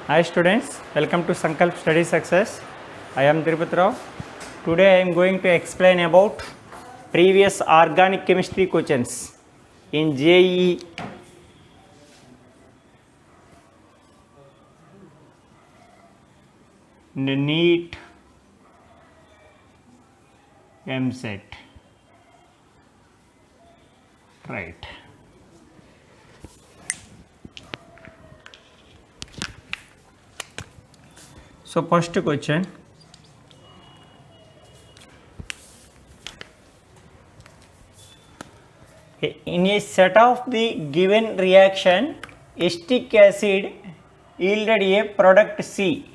Hi students, welcome to Sankalp Study Success. I am Tirupati Rao. Today I am going to explain about previous organic chemistry questions in JEE. NEET MSET. Right. So first question. In a set of the given reaction, acetic acid yielded a product C.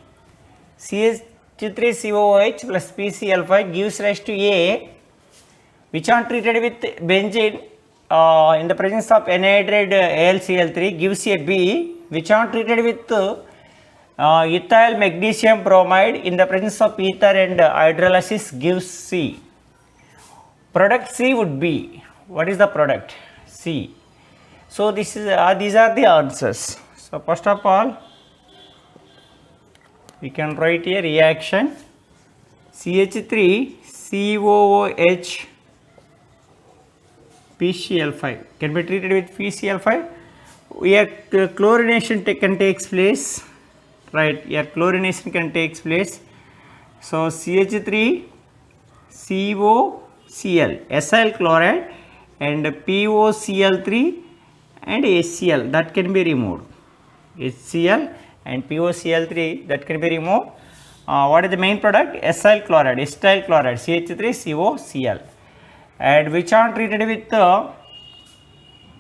CH3COOH plus PCl5 gives rise to A, which are treated with benzene in the presence of anhydride AlCl3 gives a B, which are treated with ethyl magnesium bromide in the presence of ether and hydrolysis gives C. Product C would be, what is the product? C. So this is these are the answers. So first of all, we can write a reaction CH3COOH PCl5 can be treated with PCl5. Here chlorination can take place, right? Here chlorination can take place. So CH3COCl acyl chloride and POCl3 and HCl that can be removed. HCl and POCl3 that can be removed. What is the main product? Acyl chloride, CH3COCl, and which are treated with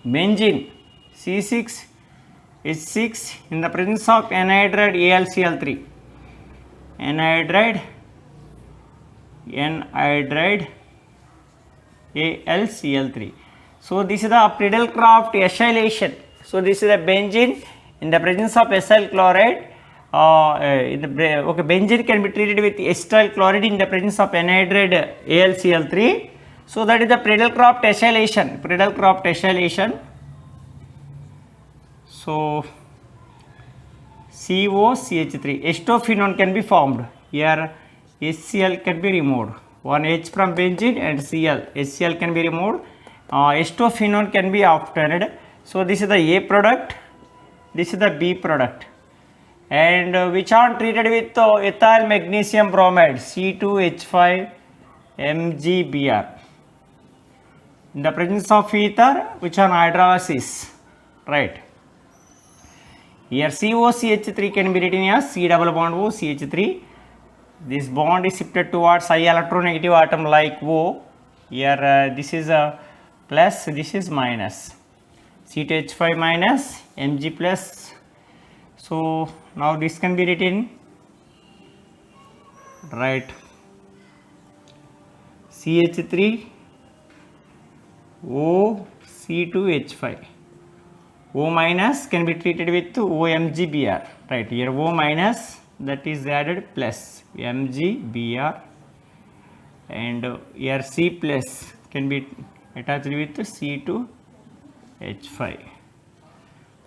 benzene C6H6 in the presence of anhydride AlCl3. Anhydride AlCl3. So this is the Prideaux-Crafts acylation. So this is a benzene in the presence of acyl chloride. Benzene can be treated with acetyl chloride in the presence of anhydride AlCl3. So that is the Prideaux-Crafts acylation. Prideaux-Crafts acylation. So COCH3, acetophenone can be formed. Here HCl can be removed. One H from benzene and Cl. HCl can be removed. Acetophenone can be obtained. So this is the A product. This is the B product. And which are treated with ethyl magnesium bromide C2H5 MgBr in the presence of ether, which are hydrolysis, right? Here COCH3 can be written as C double bond O CH3. This bond is shifted towards I electronegative atom like O. Here this is a plus, this is minus. C2H5 minus Mg plus. So now this can be written, right? CH3 O C2H5. O minus can be treated with OMgBr, right? Here O minus, that is added plus MgBr, and here C plus can be attached with C2H5.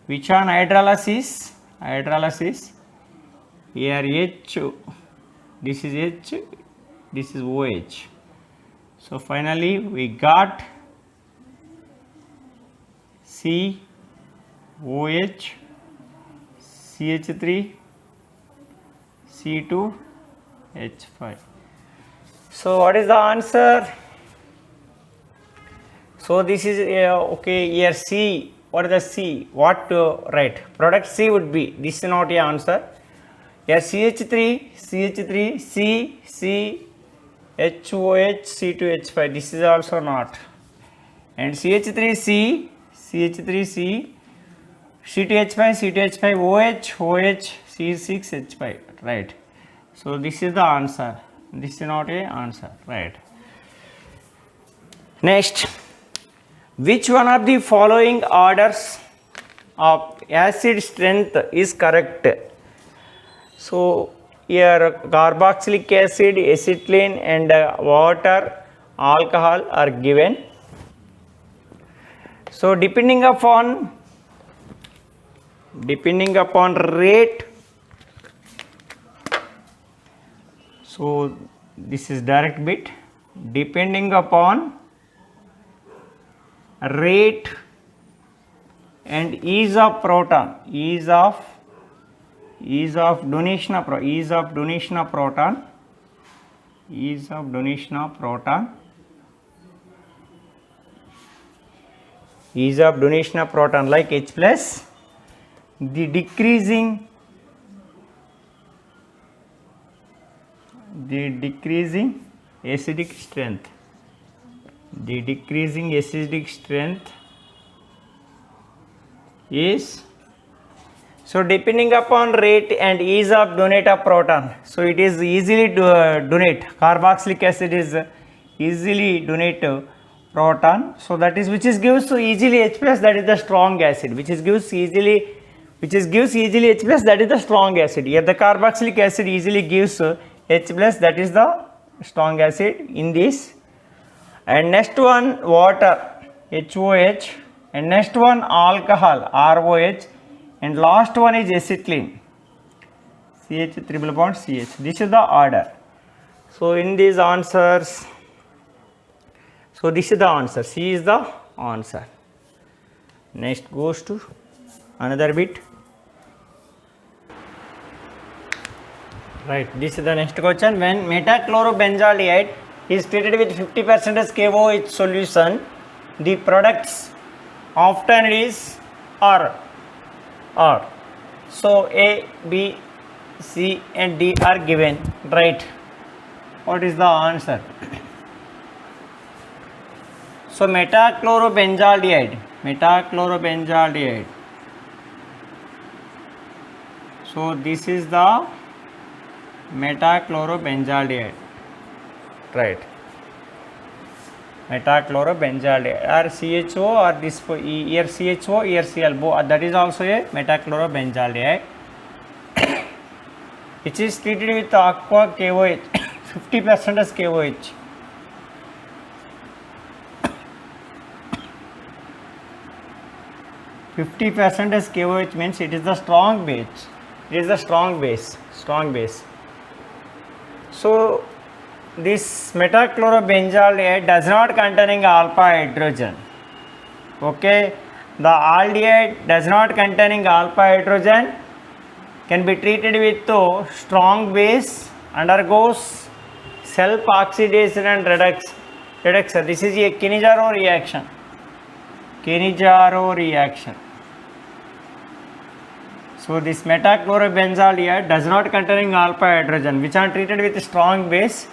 Which on hydrolysis? Here H, this is H, this is OH. So finally we got COH, CH3, C2H5. So what is the answer? So this is okay. Here C. What is the C? What right? Product C would be. This is not a answer. Here CH3, C, HOH, C2H5. This is also not. And CH3C, C2H5, OH, C6H5. Right. So this is the answer. This is not a answer. Right. Next. Which one of the following orders of acid strength is correct? So here carboxylic acid, acetylene and water, alcohol are given. So depending upon rate So this is direct bit. Depending upon rate and ease of proton, ease of donation of proton, ease of donation of proton like H plus, the decreasing acidic strength, is, so depending upon rate and ease of donate of proton, so it is easily donate, carboxylic acid is easily donate proton, so that is which is gives so easily H plus, that is the strong acid, which gives easily H plus, that is the strong acid. Here the carboxylic acid easily gives H plus, that is the strong acid in this. And next one water, HOH, and next one alcohol, ROH, and last one is acetylene, CH triple bond CH. This is the order. So in these answers, so this is the answer, C is the answer. Next goes to another bit. Right, this is the next question. When metachlorobenzaldehyde is treated with 50% KOH solution, the products often is R. So A, B, C and D are given, right? What is the answer? So metachlorobenzaldehyde, so this is the metachlorobenzaldehyde, right? Metachlorobenzaldehyde, or CHO, or this here CHO, here Cl, that is also a metachlorobenzaldehyde, which is treated with aqua KOH, 50% as KOH. KOH means it is the strong base. It is the strong base. So this metachlorobenzaldehyde does not containing alpha hydrogen. Okay, the aldehyde does not containing alpha hydrogen, can be treated with strong base, undergoes self oxidation and reduction. This is a Cannizzaro reaction. So this metachlorobenzaldehyde does not containing alpha hydrogen, which are treated with strong base.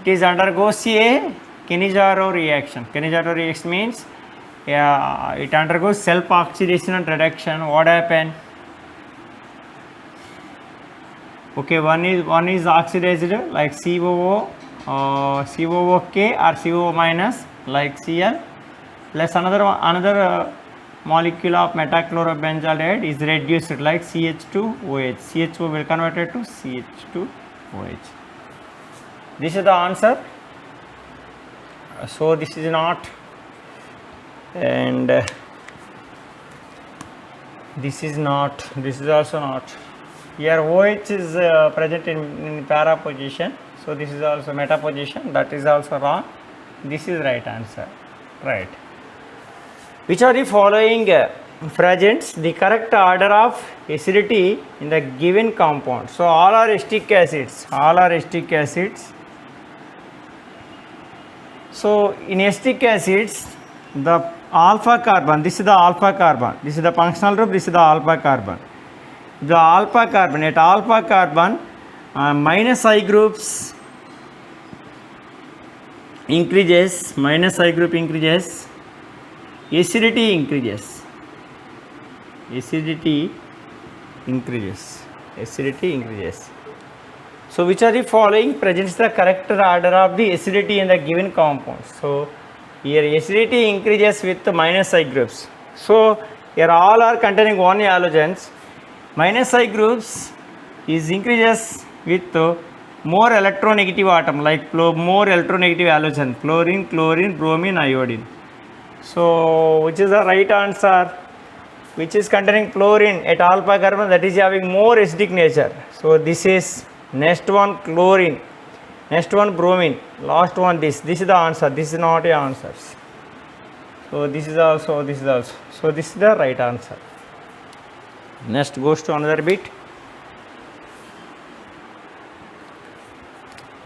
It is undergoes a Cannizzaro reaction. Cannizzaro reaction means it undergoes self oxidation and reduction. What happened? Okay, one is oxidized like COO, COOK or CO minus like Cl, plus another molecule of metachlorobenzaldehyde is reduced like CH2OH. CHO will convert it to CH2OH. This is the answer. So this is not, and this is not, this is also not. Here OH is present in para position, so this is also meta position, that is also wrong. This is right answer, right? Which are the following presents the correct order of acidity in the given compound? So all are acetic acids. So in acetic acids, the alpha carbon, this is the alpha carbon, this is the functional group, this is the alpha carbon. The alpha carbon, at alpha carbon, minus I groups increases, acidity increases. So which are the following presents the correct order of the acidity in the given compound? So here acidity increases with the minus I groups. So here all are containing one halogens. Minus I groups is increases with more electronegative atom, like more electronegative halogen, chlorine, bromine, iodine. So which is the right answer? Which is containing chlorine at alpha carbon, that is having more acidic nature. So this is next one, chlorine. Next one bromine. Last one this. This is the answer. This is not a answer. So this is also. So this is the right answer. Next goes to another bit.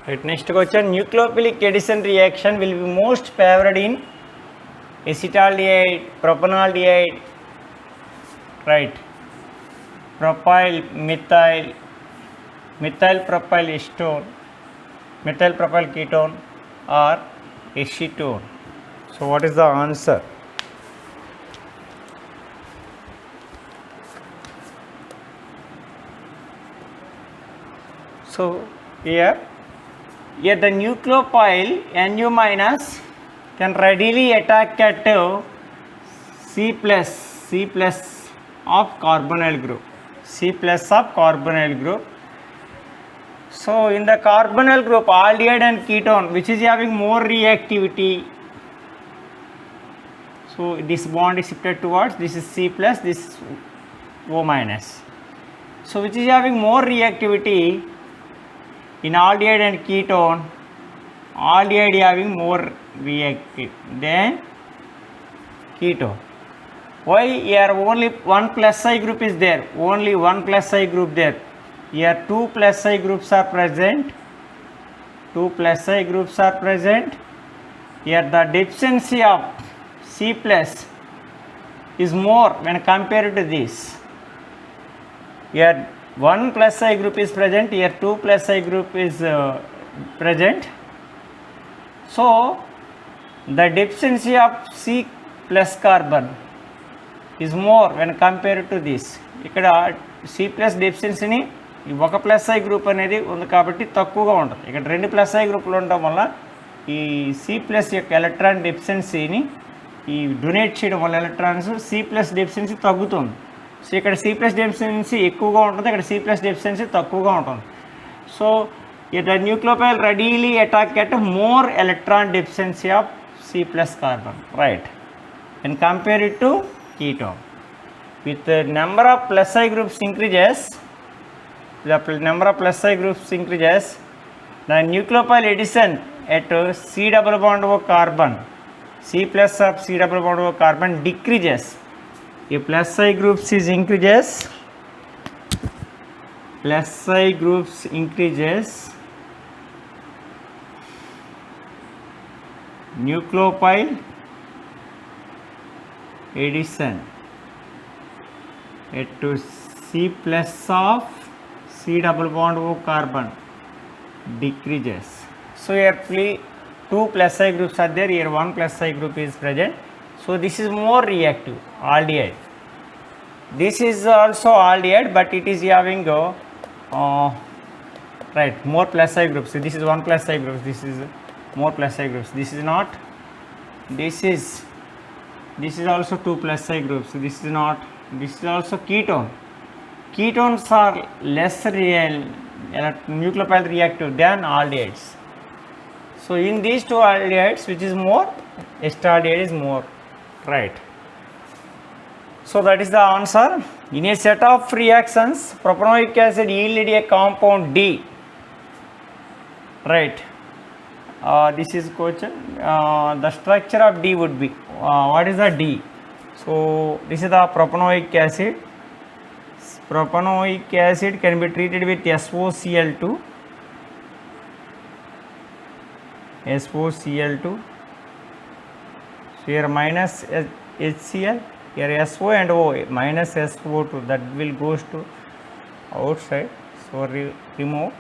Right. Next question. Nucleophilic addition reaction will be most favored in acetaldehyde, propanaldehyde. Right. Propyl, methyl propyl estone, methyl propyl ketone, or acetone. So what is the answer? So here the nucleophile Nu minus can readily attack at C plus of carbonyl group. C plus of carbonyl group. So in the carbonyl group, aldehyde and ketone, which is having more reactivity. So this bond is shifted towards, this is C plus, this is O minus. So which is having more reactivity in aldehyde and ketone, aldehyde having more reactive than ketone. Why? Here only one plus I group is there, only one plus I group there. Here two plus I groups are present, here the deficiency of C plus is more when compared to this. Here one plus I group is present, here two plus I group is present. So the deficiency of C plus carbon is more when compared to this. ఇక్కడ C plus డెఫిషియన్సీని ఒక plus I group అనేది ఉంది కాబట్టి తక్కువగా ఉంటుంది. ఇక్కడ రెండు plus I గ్రూపులు ఉండడం వల్ల ఈ C ప్లస్ యొక్క ఎలక్ట్రాన్ డెఫిషియన్సీని ఈ డొనేట్ చేయడం వల్ల ఎలక్ట్రాన్స్ C ప్లస్ డెఫిషియన్సీ తగ్గుతుంది. సో ఇక్కడ C ప్లస్ డెఫిషియన్సీ ఎక్కువగా ఉంటుంది, ఇక్కడ C ప్లస్ డెఫిషియన్సీ తక్కువగా ఉంటుంది. So the nucleophile readily attack at more electron deficiency of C plus carbon, right, and compare it to ketone. With the number of plus I groups increases, the nucleophile addition at C double bond O carbon, C plus of C double bond O carbon decreases. If plus I groups is increases, nucleophile addition at to C plus of C double bond O carbon decreases. So here two plus I groups are there, here one plus I group is present. So this is more reactive, aldehyde. This is also aldehyde, but it is having right, more plus I groups. So this is one plus I group, this is more plus I groups. This is not, this is also two plus I groups. This is not, this is also ketone. Ketones are less real nucleophile reactive than aldehydes. So in these two aldehydes, which is more, acetaldehyde is more, right. So that is the answer. In a set of reactions, propanoic acid yielded a compound D, right. This is question. The structure of D would be, what is the D? So this is the propanoic acid. Propanoic acid can be treated with SOCl2. So here minus HCl, here SO and O, minus SO2, that will goes to outside. So remove.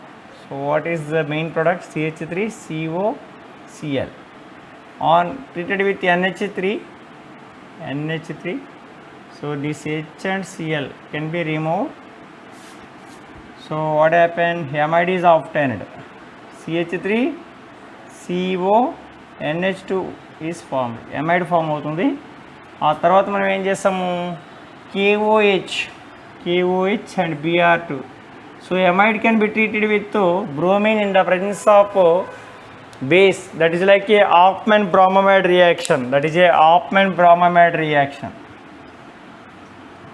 So what is the main product? CH3COCl. On treated with NH3. So this H and Cl can be removed. So what happened? Amide is obtained. CH3CO NH2 is formed. Amide form అవుతుంది. ఆ తర్వాత మనం ఏం చేస్తాము? KOH and Br2. So amide can be treated with bromine in the presence of base. That is like a Hofmann bromamide reaction.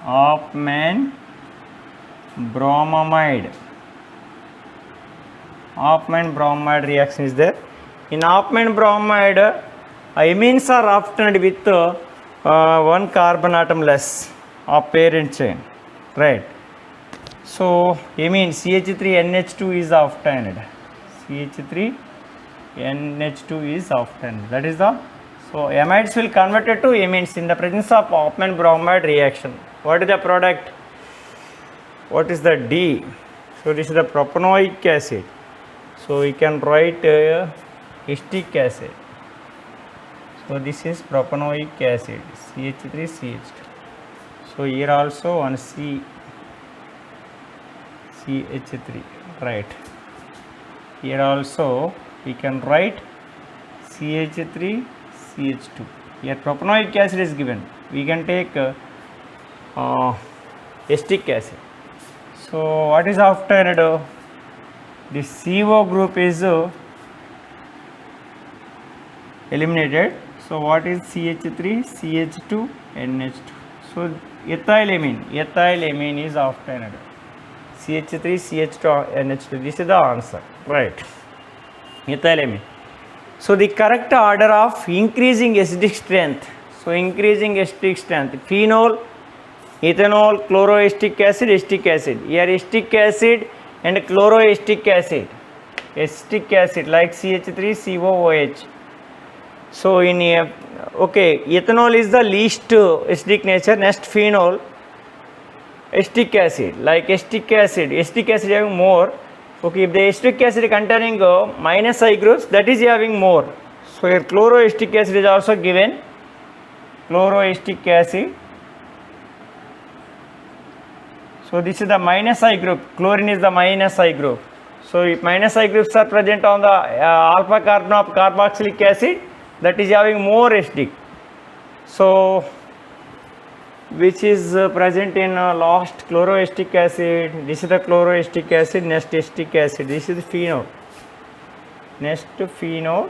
Hofmann bromamide Hofmann bromide reaction is there. In Hofmann bromide, amines are obtained with one carbon atom less of parent chain, right? So amine CH3NH2 is obtained. CH3NH2 is obtained. That is the, so amides will convert it to amines in the presence of Hofmann bromide reaction. What is the product? What is the D? So this is the propanoic acid. So we can write acetic acid. So this is propanoic acid, CH3CH2. So here also one CH3, right? Here also we can write CH3CH2. Here propanoic acid is given. We can take acetic acid. So what is obtained? This CO group is eliminated. So what is CH3, CH2, NH2? So ethylamine is obtained. CH3, CH2, NH2. This is the answer, right? Ethylamine. So the correct order of increasing acidic strength. So increasing acidic strength: phenol, ethanol, chloroacetic acid, acetic acid. Here acetic acid and chloroacetic acid. Acetic acid like CH3COOH. So in okay, ethanol is the least acidic nature. Next phenol, acetic acid like acetic acid. Acetic acid having more. Okay, if the acetic acid containing minus I groups, that is having more. So here chloroacetic acid is also given. Chloroacetic acid. So this is the minus I group. Chlorine is the minus I group. So if minus I groups are present on the alpha carbon of carboxylic acid, that is having more acidic. So which is present in last chloroacetic acid. This is the chloroacetic acid. Next acetic acid. This is phenol. Next phenol.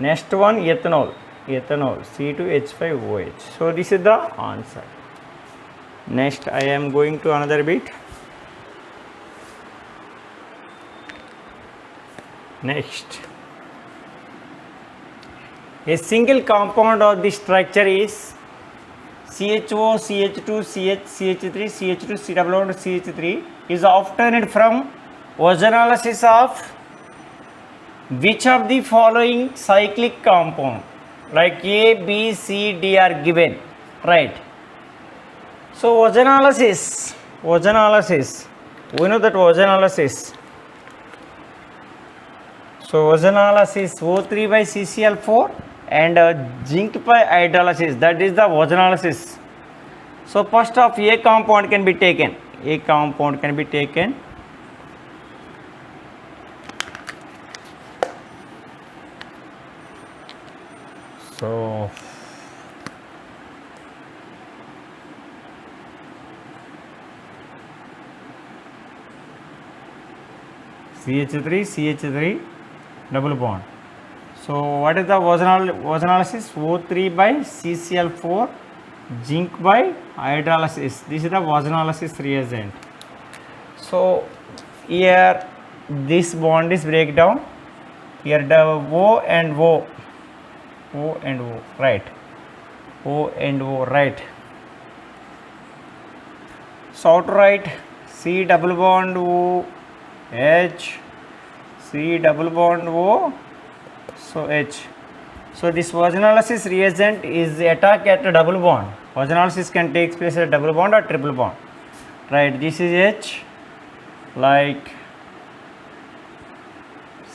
Next one ethanol. Ethanol C2H5OH. So this is the answer. Next I am going to another bit. Next, a single compound of this structure is CHO, CH2, CH, CH3, CH2, C double bond CH3 is obtained from ozonolysis of which of the following cyclic compound? Like A, B, C, D are given, right? So ozonolysis, we know that ozonolysis. So ozonolysis O3 by CCl4 and zinc by hydrolysis, that is the ozonolysis. So first of A compound can be taken. A compound can be taken. So CH3 double bond. So what is the ozonolysis? O3 by CCl4 zinc by hydrolysis. This is the ozonolysis reagent. So here this bond is breakdown. Here the O and O, right? O and O, right? So to write C double bond O H, C double bond O, so H. So this ozonolysis reagent is attack at a double bond. Ozonolysis can take place at a double bond or triple bond, right? This is H, like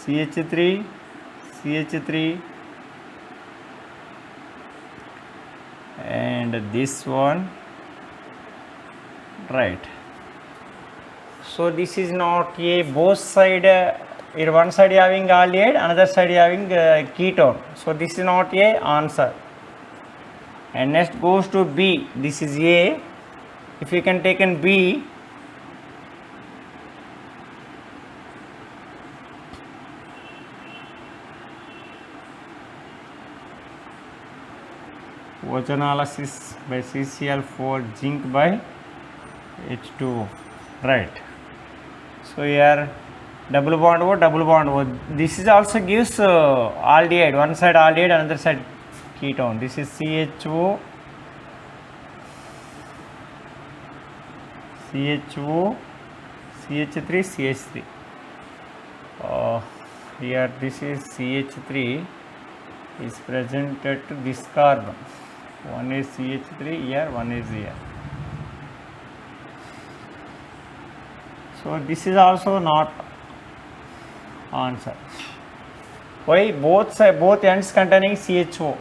CH3, and this one, right? So this is not a both side, here one side having aldehyde, another side having ketone. So this is not a answer. And next goes to B. This is A. If you can take in B, ozonolysis by CCl4 zinc by H2O, right? So here double bond O, double bond O. This is also gives aldehyde. One side aldehyde, another side ketone. This is CHO, CHO, CH3, CH3. Here this is CH3 is present at this carbon. One is CH3 here, one is here. So this is also not answer. Why? Both ends containing CHO.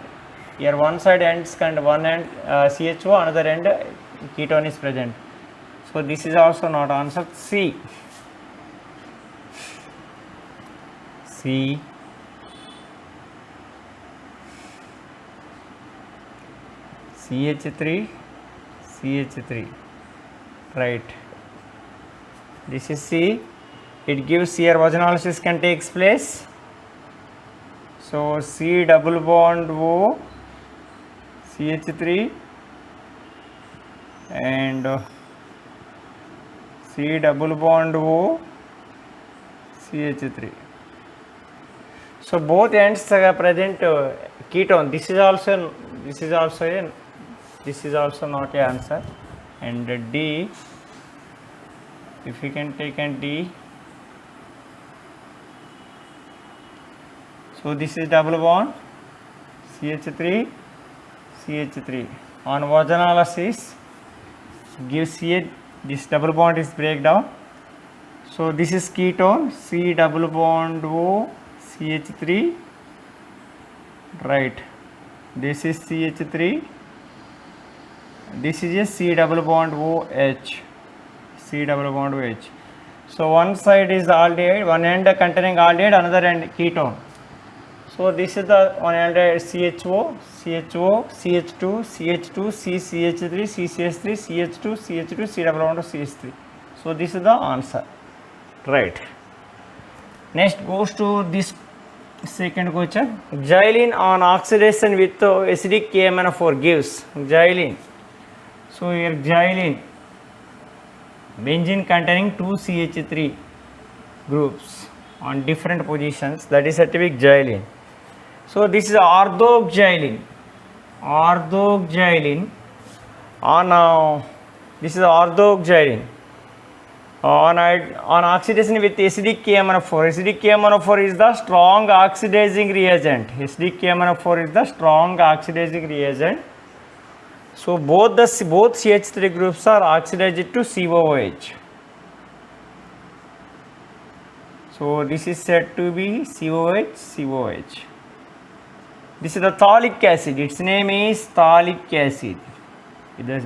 Here one side ends one end CHO, another end ketone is present. So this is also not answer. C. CH3, CH3, right. This is C. It gives here vaginolysis can takes place. So C double bond O, CH3 and C double bond O, CH3. So both ends are present ketone. This is also not a answer. And D, if you can take and D. So this is double bond CH3, CH3. On vaginolysis gives here this double bond is breakdown. So this is ketone, C double bond O, CH3, right. This is CH3. This is a C double bond OH, C double bond OH. So one side is aldehyde, one end containing aldehyde, another end ketone. So this is the one end CHO, CHO, CH2, CH2, CCH3, CCH3, CH2, CH2, C double bond CH3. So this is the answer, right. Next goes to this second question. Xylene on oxidation with acidic KMnO4 gives xylene. So here xylene, benzene containing 2 CH3 groups on different positions, that is said to be xylene. So this is orthoxylene. Orthoxylene on this is orthoxylene on oxidation with acidic KMnO4. Acidic KMnO4 is the strong oxidizing reagent. Acidic KMnO4 is the strong oxidizing reagent. So both CH3 groups are oxidized to COOH. So this is said to be COH. This is the phthalic acid. Its name is phthalic acid.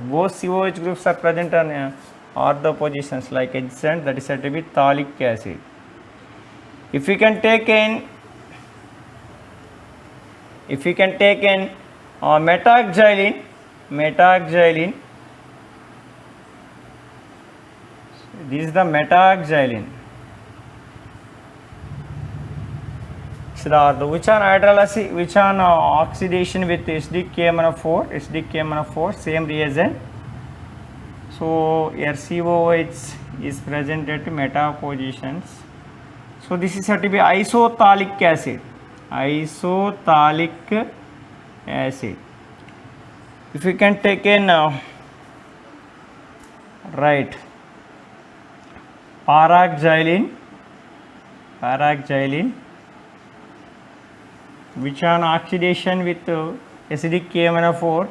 Both COH groups are present on ortho positions like adjacent, that is said to be phthalic acid. If you can take in metaxylene, this is the metaxylene. Which on hydrolysis, which on oxidation with acidic KMnO4, same reagent. So here COOH is present at meta positions. So this is said to be isophthalic acid. Isophthalic acid. If you can take in right, paraxylene, which on oxidation with acidic KMnO4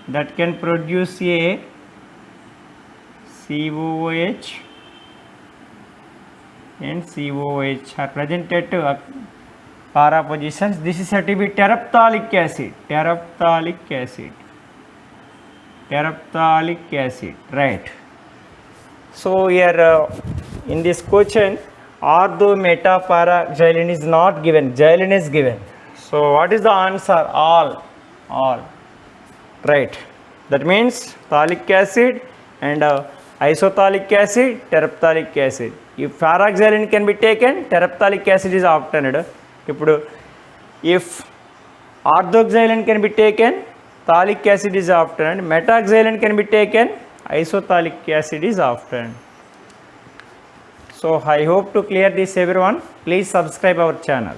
that can produce a COOH and COOH are present at para positions. This is said to be terephthalic acid, right. So here in this question, ortho meta paraxylene is not given, xylene is given. So what is the answer? All, right. That means phthalic acid and isophthalic acid, terephthalic acid. If paraxylene can be taken, terephthalic acid is obtained. If orthoxylene can be taken, phthalic acid is obtained. Metaxylene can be taken, isophthalic acid is obtained. So I hope to clear this everyone. Please subscribe our channel.